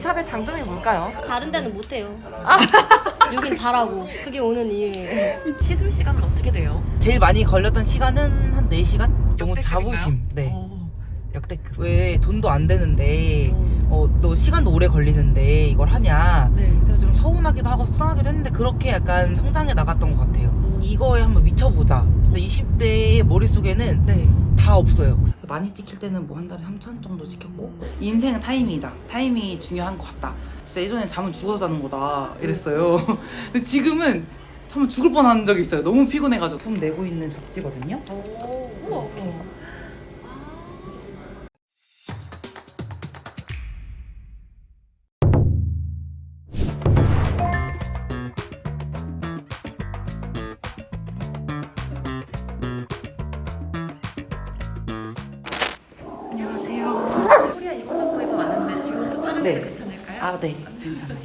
샵의 장점이 뭘까요? 다른 데는 못해요. 아, 여긴 잘하고. 그게 오는 이유예요. 시술 시간은 어떻게 돼요? 제일 많이 걸렸던 시간은 한 4시간? 너무 역대급인가요? 자부심. 네. 오. 역대급. 왜 돈도 안 되는데 오. 너 시간도 오래 걸리는데 이걸 하냐. 네. 그래서 좀 서운하기도 하고 속상하기도 했는데 그렇게 약간 성장해 나갔던 것 같아요. 이거에 한번 미쳐보자. 근데 20대의 머릿속에는 네. 다 없어요. 많이 찍힐 때는 뭐 한 달에 3천 정도 찍혔고 인생은 타임이다. 타임이 중요한 것 같다. 진짜 예전엔 잠은 죽어서 자는 거다 이랬어요. 근데 지금은 잠을 죽을 뻔한 적이 있어요. 너무 피곤해가지고 품 내고 있는 잡지거든요. 오. 우와. 안녕하세요. 코리아 이모상품에서 왔는데 지금부터 촬영 네. 괜찮을까요? 아, 네. 괜찮아요.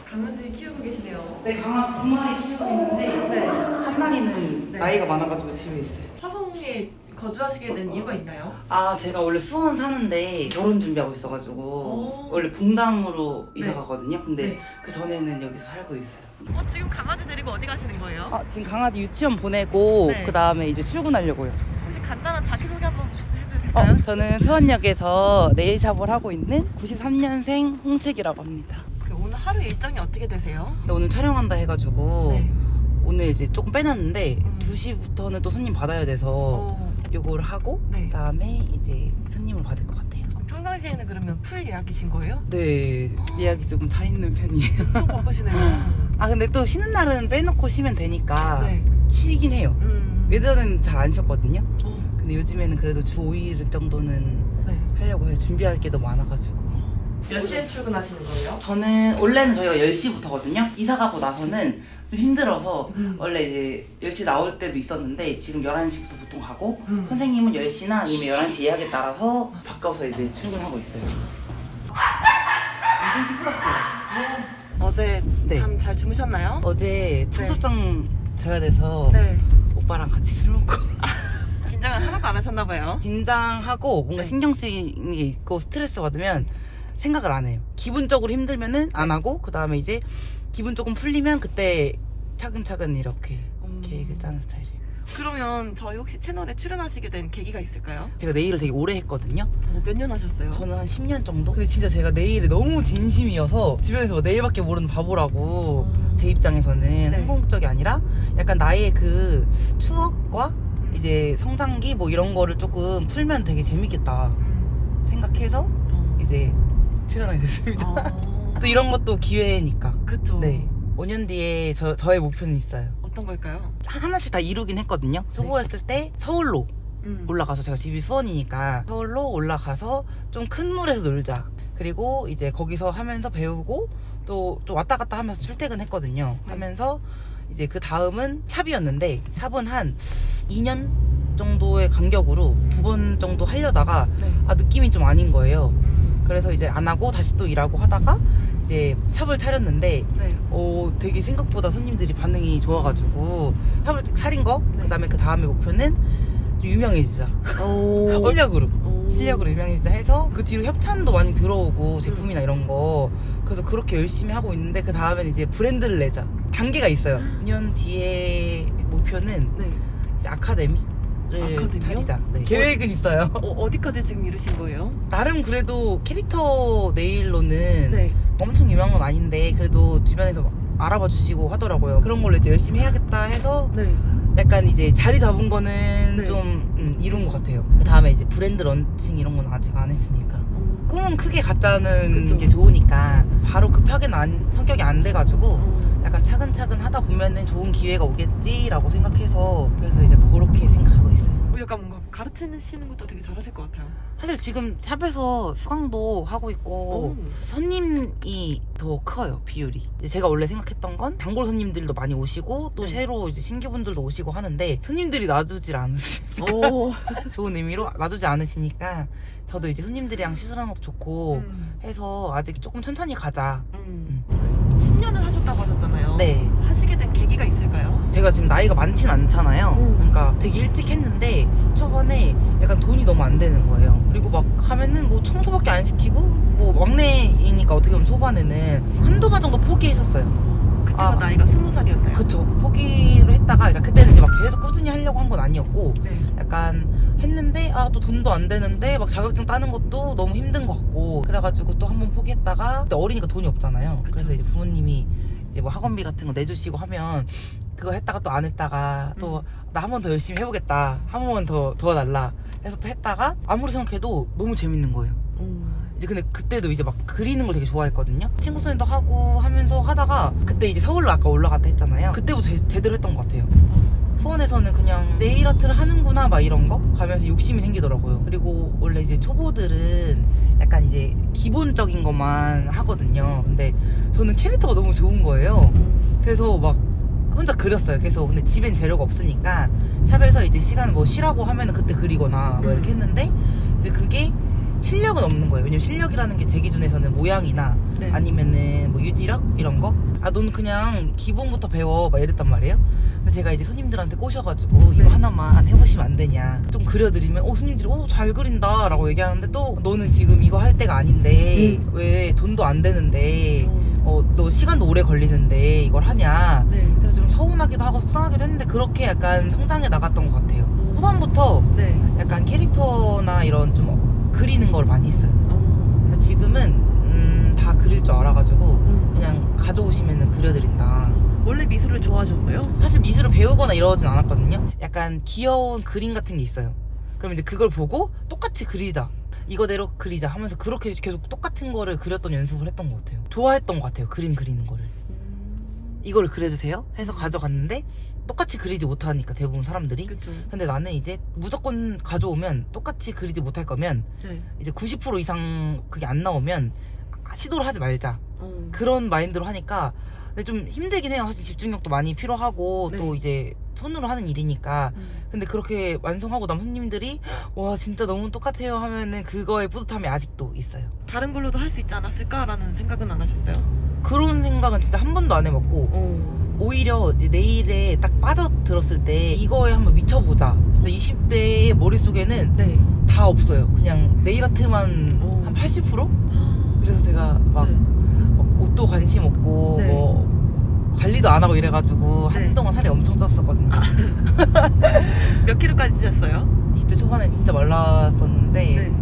강아지 키우고 계시네요. 네, 강아지 2마리 키우고 있는데 네. 한 마리는 네. 나이가 많아가지고 집에 있어요. 화성에 거주하시게 된 이유가 있나요? 아, 제가 원래 수원 사는데 결혼 준비하고 있어가지고 오. 원래 봉담으로 이사 네. 가거든요. 근데 네. 그 전에는 여기서 살고 있어요. 지금 강아지 데리고 어디 가시는 거예요? 아, 지금 강아지 유치원 보내고 네. 그 다음에 이제 출근하려고요. 혹시 간단한 자기소개 한번 해도 될까요? 저는 수원역에서 네일샵을 하고 있는 93년생 홍색이라고 합니다. 오늘 하루 일정이 어떻게 되세요? 근데 오늘 촬영한다 해가지고 네. 오늘 이제 조금 빼놨는데 2시부터는 또 손님 받아야 돼서 어, 요걸 하고 네. 그다음에 이제 손님을 받을 것 같아요. 평상시에는 그러면 풀 예약이신 거예요? 네, 예약이 조금 차 있는 편이에요. 좀 바쁘시네요. 아, 근데 또 쉬는 날은 빼놓고 쉬면 되니까 네. 쉬긴 해요. 예전에는 잘 안 쉬었거든요. 어, 근데 요즘에는 그래도 주 5일 정도는 네. 하려고 해요. 준비할 게 너무 많아가지고. 몇 시에 출근하시는 거예요? 저는 원래는 저희가 10시부터거든요. 이사 가고 나서는 좀 힘들어서 음. 원래 이제 10시 나올 때도 있었는데 지금 11시부터 보통 가고 음. 선생님은 10시나 아니면 11시 예약에 따라서 바꿔서 이제 출근하고 있어요. 엄청 시끄럽죠? 어제 네. 잠 잘 주무셨나요? 어제 청첩장 져야 돼서 네. 오빠랑 같이 술 먹고 긴장을 하나도 안 하셨나 봐요. 긴장하고 뭔가 네. 신경 쓰이는 게 있고 스트레스 받으면 생각을 안 해요. 기분적으로 힘들면은 안 하고 그 다음에 이제 기분 조금 풀리면 그때 차근차근 이렇게 계획을 짜는 스타일이에요. 그러면 저희 혹시 채널에 출연하시게 된 계기가 있을까요? 제가 네일을 되게 오래 했거든요. 몇 년 하셨어요? 저는 한 10년 정도? 근데 진짜 제가 네일에 너무 진심이어서 주변에서 뭐 네일밖에 모르는 바보라고 제 입장에서는 네. 항공적이 아니라 약간 나의 그 추억과 이제 성장기 뭐 이런 거를 조금 풀면 되게 재밌겠다 생각해서 이제 출연하게 됐습니다. 또 이런 것도 기회니까. 그쵸. 네. 5년 뒤에 저의 목표는 있어요. 어떤 걸까요? 하나씩 다 이루긴 했거든요. 초보였을 때 서울로 올라가서 제가 집이 수원이니까 서울로 올라가서 좀 큰 물에서 놀자. 그리고 이제 거기서 하면서 배우고 또 왔다 갔다 하면서 출퇴근했거든요. 네. 하면서 이제 그 다음은 샵이었는데 샵은 한 2년 정도의 간격으로 2번 정도 하려다가 네. 아 느낌이 좀 아닌 거예요. 그래서 이제 안 하고 다시 또 일하고 하다가 이제 샵을 차렸는데 네. 되게 생각보다 손님들이 반응이 좋아가지고 샵을 차린 거 네. 그다음에 그 다음에 목표는 좀 유명해지자. 오. 실력으로 유명해지자 해서 그 뒤로 협찬도 많이 들어오고 제품이나 이런 거 그래서 그렇게 열심히 하고 있는데 그 다음엔 이제 브랜드를 내자 단계가 있어요. 2년 뒤에 목표는 네. 이제 아카데미를 아카데미요? 차리자. 네. 계획은 있어요. 어디까지 지금 이루신 거예요? 나름 그래도 캐릭터 네일로는 네. 엄청 유명한 건 아닌데 그래도 주변에서 알아봐 주시고 하더라고요. 그런 걸로 이제 열심히 해야겠다 해서 네. 약간 이제 자리 잡은 거는 네. 좀 이룬 것 같아요. 그 다음에 이제 브랜드 런칭 이런 건 아직 안 했으니까 꿈은 크게 갖자는 그쵸. 게 좋으니까 바로 급하게는 성격이 안 돼가지고 약간 차근차근 하다 보면은 좋은 기회가 오겠지라고 생각해서 그래서 이제 그렇게 생각하고 있어요. 약간 뭔가 가르치시는 것도 되게 잘하실 것 같아요. 사실 지금 샵에서 수강도 하고 있고 손님이 더 커요, 비율이. 이제 제가 원래 생각했던 건 단골 손님들도 많이 오시고 또 네. 새로 이제 신규분들도 오시고 하는데 손님들이 놔주질 않으시니까 오. 좋은 의미로 놔주지 않으시니까 저도 이제 손님들이랑 시술하는 것도 좋고 해서 아직 조금 천천히 가자. 10년을 하셨다고 하셨잖아요. 네. 하시게 된 계기가 있을까요? 제가 지금 나이가 많진 않잖아요. 그러니까 되게 일찍 했는데 초반에 약간 돈이 너무 안 되는 거예요. 그리고 막 하면은 뭐 청소밖에 안 시키고 뭐 막내이니까 어떻게 보면 초반에 그때가 아. 나이가 20살이었나요? 그쵸. 포기를 했다가, 그러니까 그때는 이제 막 계속 꾸준히 하려고 한 건 아니었고, 네. 약간 했는데, 아, 또 돈도 안 되는데, 막 자격증 따는 것도 너무 힘든 것 같고, 그래가지고 또 한 번 포기했다가, 그때 어리니까 돈이 없잖아요. 그쵸. 그래서 이제 부모님이 이제 뭐 학원비 같은 거 내주시고 하면, 그거 했다가 또 안 했다가, 또 나 한 번 더 열심히 해보겠다. 한 번만 더 도와달라. 해서 또 했다가, 아무리 생각해도 너무 재밌는 거예요. 이제 근데 그때도 이제 막 그리는 걸 되게 좋아했거든요. 친구 손에도 하고 하면서 하다가 그때 이제 서울로 아까 올라갔다 했잖아요. 그때부터 제대로 했던 것 같아요. 수원에서는 그냥 네일 아트를 하는구나 막 이런 거 가면서 욕심이 생기더라고요. 그리고 원래 이제 초보들은 약간 이제 기본적인 것만 하거든요. 근데 저는 캐릭터가 너무 좋은 거예요. 그래서 막 혼자 그렸어요. 계속. 근데 집엔 재료가 없으니까 샵에서 이제 시간 뭐 쉬라고 하면은 그때 그리거나 뭐 이렇게 했는데 이제 그게 실력은 없는 거예요. 왜냐면 실력이라는 게 제 기준에서는 모양이나 네. 아니면은 뭐 유지력 이런 거. 아, 너는 그냥 기본부터 배워 막 이랬단 말이에요. 근데 제가 이제 손님들한테 꼬셔가지고 이거 하나만 해보시면 안 되냐. 좀 그려드리면 손님들이 잘 그린다 라고 얘기하는데 또 너는 지금 이거 할 때가 아닌데 왜 돈도 안 되는데 너 시간도 오래 걸리는데 이걸 하냐. 네. 그래서 좀 서운하기도 하고 속상하기도 했는데 그렇게 약간 성장해 나갔던 것 같아요. 후반부터 네. 약간 캐릭터나 이런 좀 그리는 걸 많이 했어요. 근데 지금은 다 그릴 줄 알아가지고 그냥 가져오시면 그려드린다. 원래 미술을 좋아하셨어요? 사실 미술을 배우거나 이러진 않았거든요. 약간 귀여운 그림 같은 게 있어요. 그럼 이제 그걸 보고 똑같이 그리자, 이거대로 그리자 하면서 그렇게 계속 똑같은 거를 그렸던 연습을 했던 것 같아요. 좋아했던 것 같아요. 그림 그리는 거를. 이걸 그려주세요 해서 가져갔는데 똑같이 그리지 못하니까 대부분 사람들이. 그쵸. 근데 나는 이제 무조건 가져오면 똑같이 그리지 못할 거면 네. 이제 90% 이상 그게 안 나오면 시도를 하지 말자, 그런 마인드로 하니까. 근데 좀 힘들긴 해요. 사실 집중력도 많이 필요하고 네. 또 이제 손으로 하는 일이니까. 근데 그렇게 완성하고 남 손님들이 와 진짜 너무 똑같아요 하면은 그거의 뿌듯함이 아직도 있어요. 다른 걸로도 할 수 있지 않았을까라는 생각은 안 하셨어요? 그런 생각은 진짜 한 번도 안 해봤고 오히려 이제 네일에 딱 빠져들었을 때 이거에 한번 미쳐보자. 근데 20대의 머릿속에는 네. 다 없어요. 그냥 네일 아트만 한 80%? 그래서 제가 막 옷도 관심 없고 네. 뭐 관리도 안 하고 이래가지고 네. 한동안 살이 엄청 쪘었거든요. 몇 킬로까지 찌셨어요? 20대 초반에 진짜 말랐었는데 네.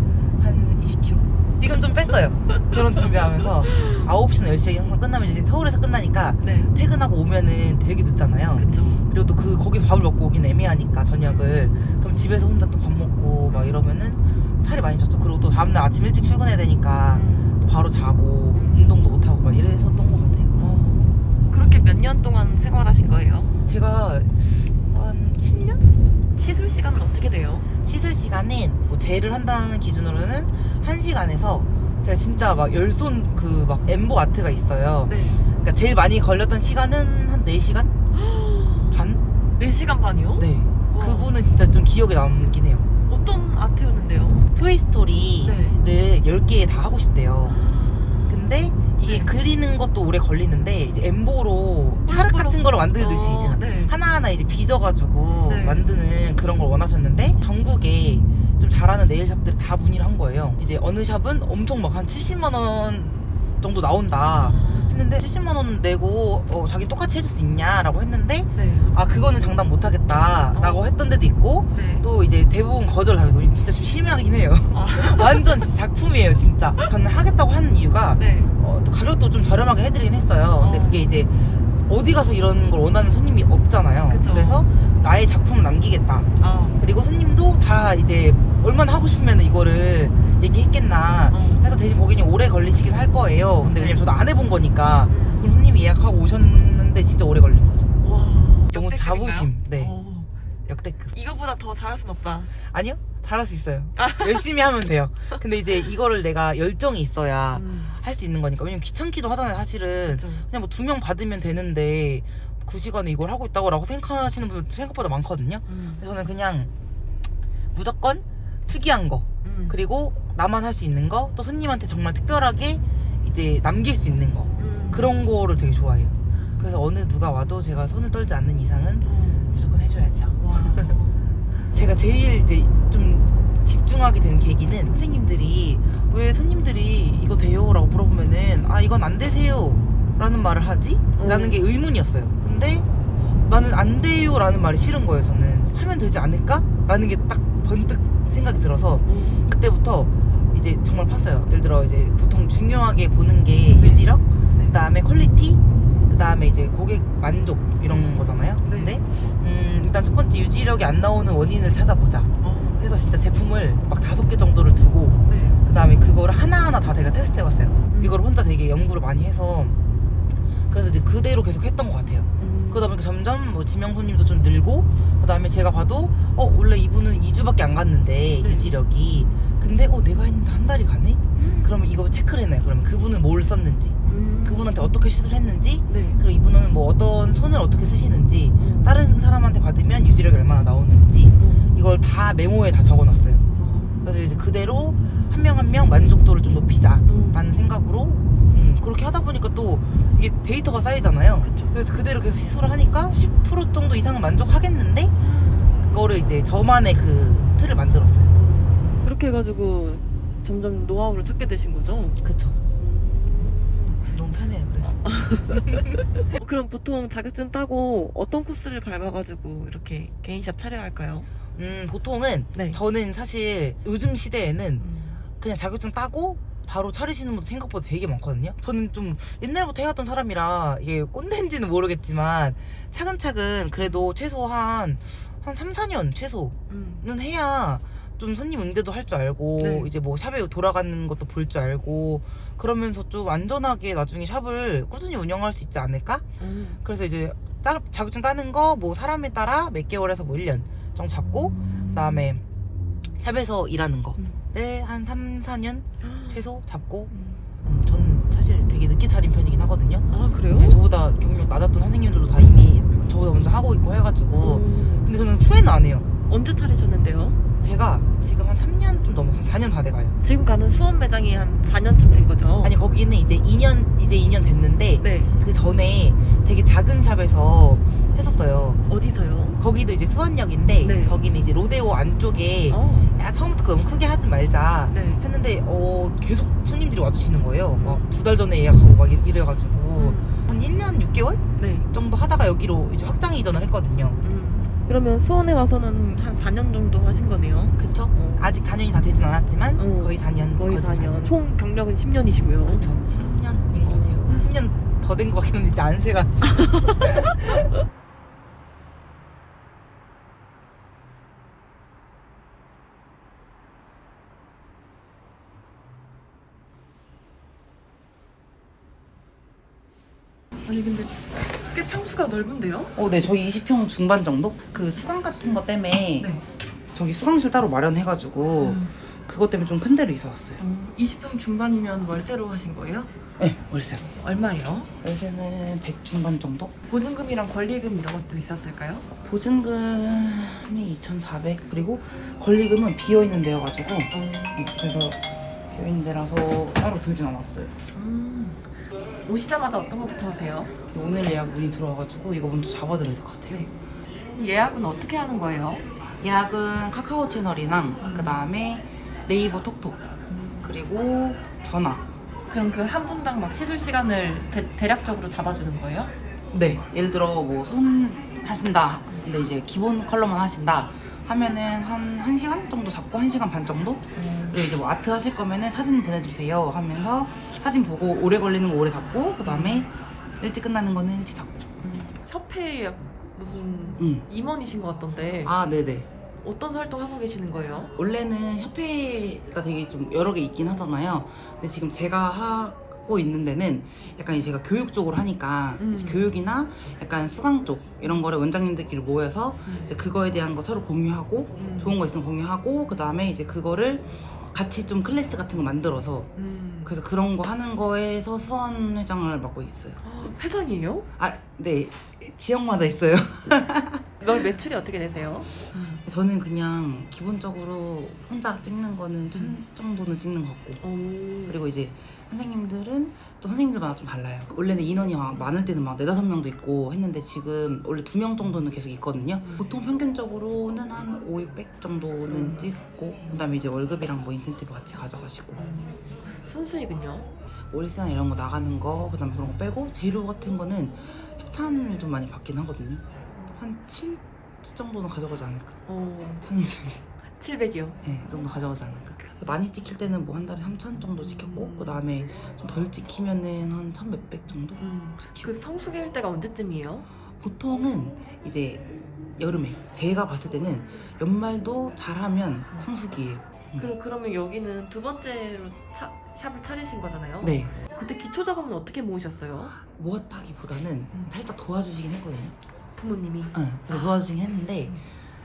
한 20kg? 지금 좀 뺐어요. 결혼 준비하면서 9시나 10시에 항상 끝나면 이제 서울에서 끝나니까 네. 퇴근하고 오면은 되게 늦잖아요. 그쵸. 그리고 또 거기서 밥을 먹고 오긴 애매하니까 저녁을. 그럼 집에서 혼자 또 밥 먹고 막 이러면은 살이 많이 쪘죠. 그리고 또 다음날 아침 일찍 출근해야 되니까 또 바로 자고 운동도 못하고 막 이랬었던 것 같아요. 그렇게 몇 년 동안 생활하신 거예요? 제가 한 7년? 시술 시간은 어떻게 돼요? 시술 시간은 뭐 젤을 한다는 기준으로는 1시간에서 제가 진짜 막 열손 그 막 엠보 아트가 있어요. 네. 그러니까 제일 많이 걸렸던 시간은 한 4시간 반? 4시간 반이요? 네. 와. 그분은 진짜 좀 기억에 남긴 해요. 어떤 아트였는데요? 토이스토리를 네. 10개 다 하고 싶대요. 근데 이게 네. 그리는 것도 오래 걸리는데 이제 엠보로 차륵 엠보로? 같은 거를 만들듯이 네. 하나하나 이제 빚어가지고 네. 만드는 그런 걸 원하셨는데 전국에 좀 잘하는 네일샵들이 다 문의를 한 거예요. 이제 어느 샵은 엄청 막 한 70만 원 정도 나온다 했는데 70만 원 내고 자기 똑같이 해줄 수 있냐라고 했는데 네. 아 그거는 장담 못 하겠다라고 했던 데도 있고 네. 또 이제 대부분 거절하고 진짜 좀 심하긴 해요. 아. 완전 진짜 작품이에요 진짜. 저는 하겠다고 한 이유가 네. 또 가격도 좀 저렴하게 해드리긴 했어요. 근데 그게 이제 어디 가서 이런 걸 원하는 손님이 없잖아요. 그쵸. 그래서 나의 작품을 남기겠다. 그리고 손님도 다 이제 얼마나 하고 싶으면 이거를 얘기했겠나 해서 대신 고객님 오래 걸리시긴 할 거예요. 근데 왜냐면 저도 안 해본 거니까. 그럼 손님이 예약하고 오셨는데 진짜 오래 걸린 거죠. 와. 너무 역대급인가요? 자부심. 네. 어. 역대급. 이거보다 더 잘할 순 없다. 아니요? 잘할 수 있어요. 열심히 하면 돼요. 근데 이제 이거를 내가 열정이 있어야 할 수 있는 거니까. 왜냐면 귀찮기도 하잖아요 사실은. 그쵸. 그냥 뭐 2명 받으면 되는데 그 시간에 이걸 하고 있다고 라고 생각하시는 분들 생각보다 많거든요. 그래서 저는 그냥 무조건 특이한 거, 그리고 나만 할 수 있는 거, 또 손님한테 정말 특별하게 이제 남길 수 있는 거, 그런 거를 되게 좋아해요. 그래서 어느 누가 와도 제가 손을 떨지 않는 이상은 무조건 해줘야죠. 와. 제가 제일 이제 좀 집중하게 된 계기는 선생님들이 왜 손님들이 이거 돼요? 라고 물어보면은 아 이건 안 되세요 라는 말을 하지? 라는 게 의문이었어요. 근데 나는 안 돼요 라는 말이 싫은 거예요. 저는 하면 되지 않을까? 라는 게 딱 번뜩 생각이 들어서 그때부터 이제 정말 팠어요. 예를 들어 이제 보통 중요하게 보는 게 유지력, 그 다음에 퀄리티, 그 다음에 이제 고객 만족 이런 거잖아요. 근데 일단 첫 번째 유지력이 안 나오는 원인을 찾아보자. 그래서 진짜 제품을 막 5개 정도를 두고 그 다음에 그거를 하나하나 다 제가 테스트 해봤어요. 이걸 혼자 되게 연구를 많이 해서 그래서 이제 그대로 계속 했던 것 같아요. 그러다 보니까 점점 뭐 지명 손님도 좀 늘고 그 다음에 제가 봐도 원래 이분은 2주밖에 안 갔는데 유지력이 근데 내가 했는데 한 달이 가네? 그러면 이거 체크를 해놔요. 그러면 그분은 뭘 썼는지 그분한테 어떻게 시술을 했는지 그리고 이분은 뭐 어떤 손을 어떻게 쓰시는지 다른 사람한테 받으면 유지력이 얼마나 나오는지 이걸 다 메모에 다 적어놨어요. 그래서 이제 그대로 한 명 한 명 만족도를 좀 높이자라는 생각으로 그렇게 하다 보니까 또 이게 데이터가 쌓이잖아요. 그쵸. 그래서 그대로 계속 시술을 하니까 10% 정도 이상은 만족하겠는데 그거를 이제 저만의 그 틀을 만들었어요. 그렇게 해가지고 점점 노하우를 찾게 되신 거죠? 그쵸. 지금 너무 편해요. 그래서 그럼 보통 자격증 따고 어떤 코스를 밟아가지고 이렇게 개인샵 차려할까요? 보통은 네. 저는 사실 요즘 시대에는 그냥 자격증 따고 바로 차리시는 분도 생각보다 되게 많거든요. 저는 좀 옛날부터 해왔던 사람이라 이게 꼰대인지는 모르겠지만 차근차근 그래도 최소 한 3, 4년 최소는 해야 좀 손님 응대도 할 줄 알고 이제 뭐 샵에 돌아가는 것도 볼 줄 알고 그러면서 좀 안전하게 나중에 샵을 꾸준히 운영할 수 있지 않을까? 그래서 이제 자격증 따는 거 뭐 사람에 따라 몇 개월에서 뭐 1년 정도 잡고 그다음에 샵에서 일하는 거를 한 3, 4년 최소 잡고 전 사실 되게 늦게 차린 편이긴 하거든요. 아 그래요? 네, 저보다 경력 낮았던 선생님들도 다 이미 저보다 먼저 하고 있고 해가지고 근데 저는 후회는 안 해요. 언제 차리셨는데요? 제가 지금 한 3년 좀 넘어서 4년 다 돼가요. 지금 가는 수원 매장이 한 4년쯤 된 거죠? 아니 거기는 이제 2년 됐는데 네. 그 전에 되게 작은 샵에서 했었어요. 어디서요? 거기도 이제 수원역인데 네. 거기는 이제 로데오 안쪽에 야 처음부터 너무 크게 하지 말자 네. 했는데 계속 손님들이 와주시는 거예요. 막 2달 전에 예약하고 막 이래가지고 한 1년 6개월 네. 정도 하다가 여기로 이제 확장 이전을 했거든요. 그러면 수원에 와서는 한 4년 정도 하신 거네요? 그쵸? 아직 4년이 다 되진 않았지만 거의 4년 거의 4년. 총 경력은 10년이시고요. 그쵸 10년인 것 같아요. 10년 더 된 것 같긴 한데 이제 안 세가지고 아니 근데 꽤 평수가 넓은데요? 네 저희 20평 중반 정도? 그 수강 같은 거 때문에 네. 저기 수강실 따로 마련해가지고 그것 때문에 좀 큰 데로 이사 왔어요. 20평 중반이면 월세로 하신 거예요? 네 월세 얼마예요? 월세는 100 중반 정도? 보증금이랑 권리금 이런 것도 있었을까요? 보증금이 2,400 그리고 권리금은 비어있는 데여가지고 그래서 비어있는 데라서 따로 들진 않았어요. 오시자마자 어떤 것부터 하세요? 오늘 예약 문의 들어와가지고 이거 먼저 잡아드려야 될 것 같아요. 예약은 어떻게 하는 거예요? 예약은 카카오 채널이랑 그 다음에 네이버 톡톡 그리고 전화. 그럼 그 한 분당 막 시술 시간을 대략적으로 잡아주는 거예요? 네 예를 들어 뭐 손 하신다 근데 이제 기본 컬러만 하신다 하면은 한 1시간 정도 잡고 1시간 반 정도? 그리고 이제 뭐 아트 하실 거면은 사진 보내주세요 하면서 사진 보고 오래 걸리는 거 오래 잡고 그 다음에 일찍 끝나는 거는 일찍 잡고. 협회에 무슨 임원이신 것 같던데 아 네네. 어떤 활동 하고 계시는 거예요? 원래는 협회가 되게 좀 여러 개 있긴 하잖아요. 근데 지금 제가 하고 있는 데는 약간 제가 교육 쪽으로 하니까 이제 교육이나 약간 수강 쪽 이런 거를 원장님들끼리 모여서 이제 그거에 대한 거 서로 공유하고 좋은 거 있으면 공유하고 그 다음에 이제 그거를 같이 좀 클래스 같은 거 만들어서 그래서 그런 거 하는 거에서 수원 회장을 맡고 있어요. 회장이에요? 아, 네. 지역마다 있어요. 월 매출이 어떻게 되세요? 저는 그냥 기본적으로 혼자 찍는 거는 1,000 정도는 찍는 것 같고 그리고 이제 선생님들은 또 선생님들마다 좀 달라요. 원래는 인원이 막 많을 때는 막 4, 5명도 있고 했는데 지금 원래 2명 정도는 계속 있거든요. 보통 평균적으로는 한 5, 600 정도는 찍고 그 다음에 이제 월급이랑 뭐 인센티브 같이 가져가시고. 순수익은요? 월세나 이런 거 나가는 거 그다음 그런 거 빼고 재료 같은 거는 협찬을 좀 많이 받긴 하거든요. 한 7 정도는 가져가지 않을까? 찬지 700이요. 네, 이 정도 가져가지 않을까? 많이 찍힐 때는 뭐 한 달에 3,000 정도 찍혔고 그 다음에 좀 덜 찍히면은 한 1,000몇백 정도 찍히고. 그 성수기일 때가 언제쯤이에요? 보통은 이제 여름에 제가 봤을 때는 연말도 잘하면 성수기예요. 그러면 여기는 두 번째로 샵을 차리신 거잖아요? 네. 그때 기초 작업은 어떻게 모으셨어요? 모았다기보다는 살짝 도와주시긴 했거든요. 부모님이. 응, 그래서 도와주시긴 했는데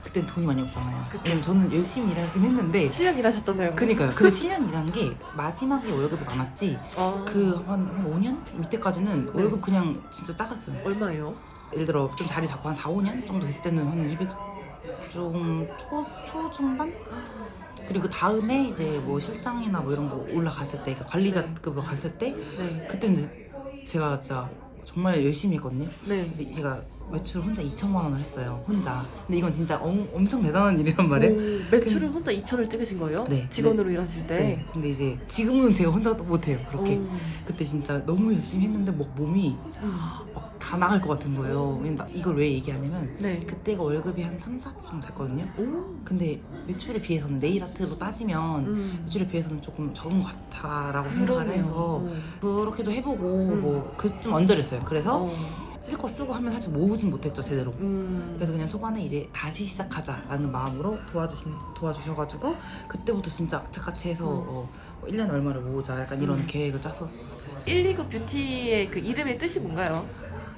그땐 돈이 많이 없잖아요. 그쵸. 왜냐면 저는 열심히 일하긴 했는데 7년 일하셨잖아요. 그니까요. 근데 7년 일한 게 마지막에 월급이 많았지 그 한 5년 밑에까지는 네. 월급 그냥 진짜 작았어요. 얼마예요? 예를 들어 좀 자리 잡고 한 4, 5년 정도 됐을 때는 한 200 좀 초중반? 그리고 그 다음에 이제 뭐 실장이나 뭐 이런 거 올라갔을 때 그러니까 관리자급으로 갔을 때 네. 그때는 제가 진짜 정말 열심히 했거든요. 네. 그래서 제가 매출 혼자 2천만 원을 했어요. 혼자. 근데 이건 진짜 엄청 대단한 일이란 말이에요. 오, 매출을 혼자 2천을 찍으신 거예요? 네. 직원으로 일하실 때? 네. 근데 이제 지금은 제가 혼자 못해요. 그렇게. 오. 그때 진짜 너무 열심히 했는데 막 몸이 막 다 나갈 것 같은 거예요. 왜냐면 이걸 왜 얘기하냐면 네. 그때가 월급이 한 3, 400 정도 됐거든요. 오. 근데 매출에 비해서는 네일 아트로 따지면 매출에 비해서는 조금 적은 것 같다라고 생각을 그러네요. 해서 그렇게도 해보고 뭐 좀 언저렸어요. 그래서 쓸 거 쓰고 하면 사실 모으진 못했죠 제대로. 그래서 그냥 초반에 이제 다시 시작하자라는 마음으로 도와주셔가지고 그때부터 진짜 악착같이 해서 1년에 얼마를 모으자 약간 이런 계획을 짰었어요. 129 뷰티의 그 이름의 뜻이 뭔가요?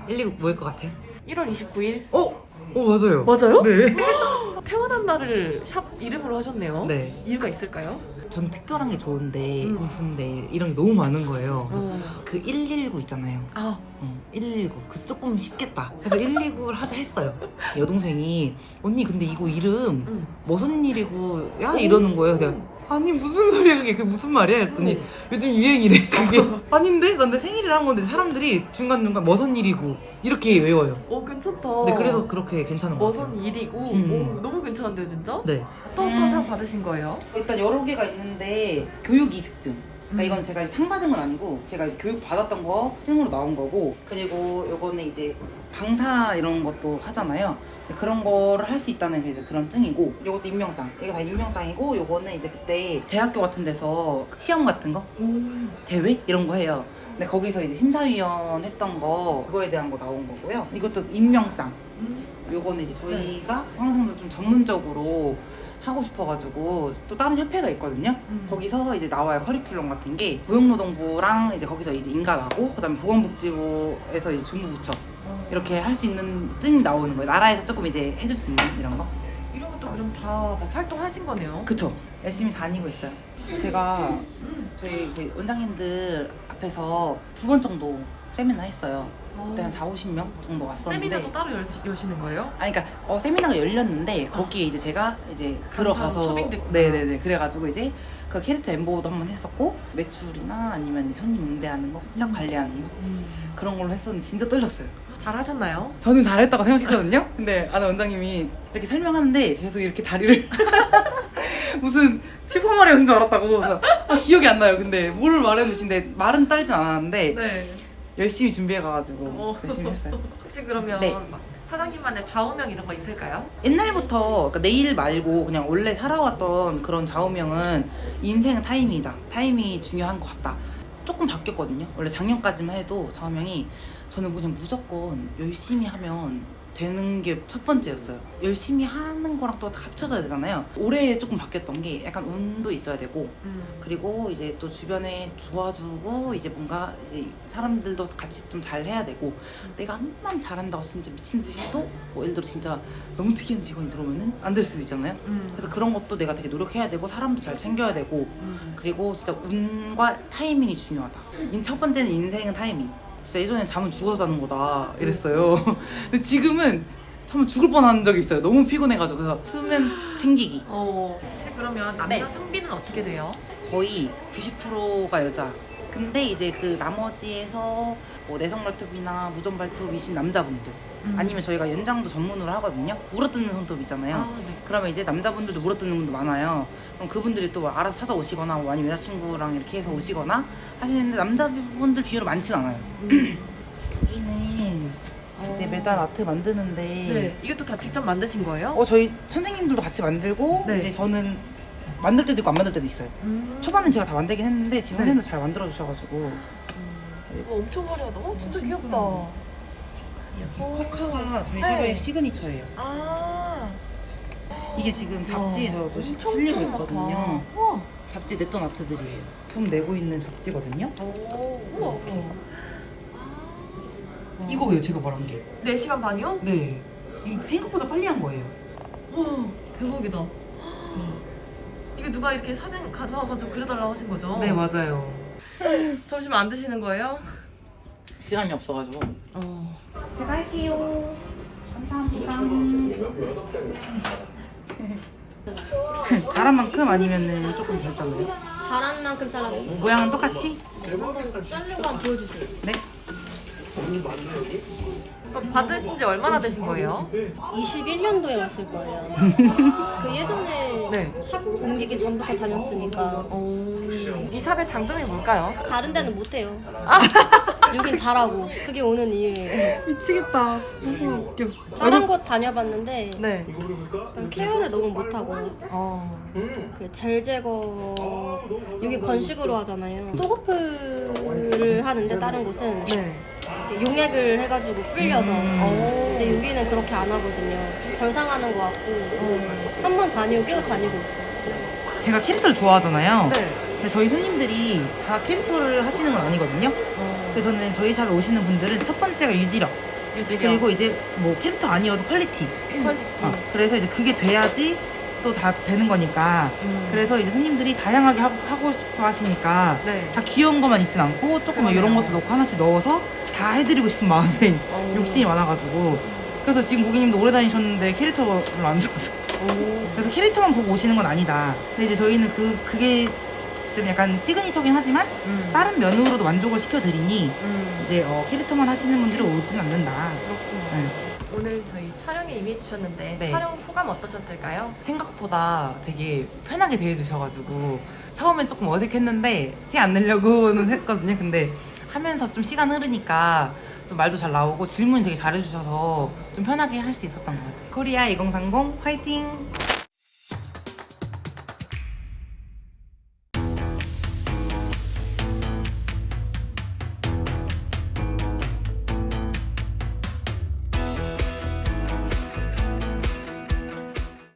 129 뭐일 것 같아요? 1월 29일? 맞아요. 맞아요? 네. 태어난 날을 샵 이름으로 하셨네요. 네. 이유가 있을까요? 전 특별한 게 좋은데 무슨 데 이런 게 너무 많은 거예요. 그래서 그 119 있잖아요. 119 그래서 조금 쉽겠다 그래서 119를 하자 했어요. 여동생이 언니 근데 이거 이름 무슨 119야? 이러는 거예요. 내가 아니 무슨 소리야 그게 무슨 말이야? 했더니 요즘 유행이래 그게. 아닌데? 난 내 생일이라 한 건데 사람들이 중간중간 머선 119 이렇게 외워요. 괜찮다. 네, 그래서 그렇게 괜찮은 것 같아요. 머선 일이고 너무 괜찮은데요 진짜? 네. 어떤 거 상 받으신 거예요? 일단 여러 개가 있는데 교육 이직증. 그러니까 이건 제가 상 받은 건 아니고 제가 이제 교육 받았던 거 증으로 나온 거고, 그리고 요거는 이제 강사 이런 것도 하잖아요. 그런 거를 할 수 있다는 게 이제 그런 증이고, 요것도 임명장. 이게 다 임명장이고, 요거는 이제 그때 대학교 같은 데서 시험 같은 거 대회 이런 거 해요. 근데 거기서 이제 심사위원 했던 거 그거에 대한 거 나온 거고요. 이것도 임명장. 요거는 이제 저희가 수강생들 좀 전문적으로 하고 싶어가지고 또 다른 협회가 있거든요. 거기서 이제 나와요. 커리큘럼 같은 게 고용노동부랑 이제 거기서 이제 인가하고 그다음에 보건복지부에서 이제 중부부처 이렇게 할 수 있는 증이 나오는 거예요. 나라에서 조금 이제 해줄 수 있는 이런 거. 이런 것도 그럼 다 막 활동하신 거네요? 그쵸. 열심히 다니고 있어요. 제가 저희 그 원장님들 앞에서 2번 정도 세미나 했어요. 그때 한 4, 50명 정도 왔었는데. 세미나도 따로 여시는 거예요? 아니 그러니까 세미나가 열렸는데 거기에 이제 제가 이제 들어가서 초빙됐구나. 네네네 그래가지고 이제 그 캐릭터 엠보도 한번 했었고 매출이나 아니면 손님 응대하는 거, 시장 관리하는 거 그런 걸로 했었는데 진짜 떨렸어요. 잘하셨나요? 저는 잘했다고 생각했거든요. 근데 아는 원장님이 이렇게 설명하는데 계속 이렇게 다리를 무슨 슈퍼마리오인 줄 알았다고. 그래서 기억이 안 나요. 근데 뭘 말했는지. 근데 말은 떨진 않았는데 네. 열심히 준비해가지고 열심히 했어요. 혹시 그러면 네. 막 사장님만의 좌우명 이런 거 있을까요? 옛날부터 그러니까 내일 말고 그냥 원래 살아왔던 그런 좌우명은 인생은 타임이다. 타임이 중요한 것 같다. 조금 바뀌었거든요. 원래 작년까지만 해도 좌우명이 저는 그냥 무조건 열심히 하면 되는 게 첫 번째였어요. 열심히 하는 거랑 또 합쳐져야 되잖아요. 올해 조금 바뀌었던 게 약간 운도 있어야 되고 그리고 이제 또 주변에 도와주고 이제 뭔가 이제 사람들도 같이 좀 잘 해야 되고 내가 한 번만 잘한다고 진짜 미친 듯이 해도 뭐 예를 들어 진짜 너무 특이한 직원이 들어오면은 안 될 수도 있잖아요. 그래서 그런 것도 내가 되게 노력해야 되고 사람도 잘 챙겨야 되고 그리고 진짜 운과 타이밍이 중요하다. 첫 번째는 인생은 타이밍. 진짜 예전엔 잠은 죽어서 자는 거다 이랬어요. 근데 지금은 잠을 죽을 뻔한 적이 있어요. 너무 피곤해가지고. 그래서 수면 챙기기. 혹시 그러면 남자 네. 성비는 어떻게 돼요? 거의 90%가 여자, 근데 이제 그 나머지에서 뭐 내성 발톱이나 무전 발톱이신 남자분들 아니면 저희가 연장도 전문으로 하거든요. 물어뜯는 손톱 있잖아요. 아, 네. 그러면 이제 남자분들도 물어뜯는 분도 많아요. 그럼 그분들이 또 알아서 찾아오시거나 뭐 아니면 여자친구랑 이렇게 해서 오시거나 하시는데 남자분들 비율은 많진 않아요. 여기는 이제 메달 아트 만드는데 네. 이것도 다 직접 만드신 거예요? 저희 선생님들도 같이 만들고 네. 이제 저는 만들 때도 있고 안 만들 때도 있어요. 초반엔 제가 다 만들긴 했는데 지금 네. 선생님도 잘 만들어 주셔가지고 엄청 화려하다. 진짜 귀엽다. 포카가 저희 네. 샵의 시그니처예요. 아. 이게 지금 잡지에서도 엄청 실리고 좋다. 있거든요. 우와. 잡지 냈던 아트들이에요. 품 내고 있는 잡지거든요. 우와. 이거예요, 제가 말한 게. 4시간 반이요? 네. 이거 생각보다 빨리 한 거예요. 와, 대박이다. 이거 누가 이렇게 사진 가져와가지고 그려달라고 하신 거죠? 네, 맞아요. 점심 안 드시는 거예요? 시간이 없어가지고. 어. 제가 할게요. 감사합니다. 잘한 만큼 아니면은 조금 잘 잘라요? 잘한 만큼 잘라고 모양은 똑같이? 한번 자르고 한번 보여주세요. 네. 그럼 받으신 지 얼마나 되신 거예요? 21년도에 왔을 거예요. 그 예전에 네. 샵 옮기기 전부터 다녔으니까 이 샵의 장점이 뭘까요? 다른 데는 못해요. 여긴 잘하고 그게 오는 이유예요. 미치겠다. 너무 웃겨. 다른 곳 다녀봤는데 네. 일단 케어를 너무 못하고 그 젤 제거 여기 건식으로 하잖아요. 소고프를 하는데 다른 곳은 네. 용액을 해가지고 불려서 근데 여기는 그렇게 안 하거든요. 덜 상하는 것 같고 한 번 다니고 계속 다니고 있어요. 제가 캐릭터를 좋아하잖아요. 네. 근데 저희 손님들이 다 캐릭터를 하시는 건 아니거든요. 그래서 저는 저희 샵에 오시는 분들은 첫 번째가 유지력. 그리고 이제 뭐 캐릭터 아니어도 퀄리티. 그래서 이제 그게 돼야지 또 다 되는 거니까. 그래서 이제 손님들이 다양하게 하고 싶어 하시니까 네. 다 귀여운 것만 있진 않고 조금 이런 그러네요. 것도 넣고 하나씩 넣어서 다 해드리고 싶은 마음에 욕심이 많아가지고. 그래서 지금 고객님도 오래 다니셨는데 캐릭터를 안 좋아서. 그래서 캐릭터만 보고 오시는 건 아니다. 근데 이제 저희는 그게 좀 약간 시그니처긴 하지만 다른 면으로도 만족을 시켜드리니 이제 캐릭터만 하시는 분들이 오진 않는다. 그렇구나. 네. 오늘 저희 촬영에 임해 주셨는데 네. 촬영 소감 어떠셨을까요? 생각보다 되게 편하게 대해주셔가지고 처음엔 조금 어색했는데 티 안 내려고는 했거든요. 근데 하면서 좀 시간 흐르니까 좀 말도 잘 나오고 질문 되게 잘해주셔서 좀 편하게 할 수 있었던 것 같아요. 코리아 2030 화이팅!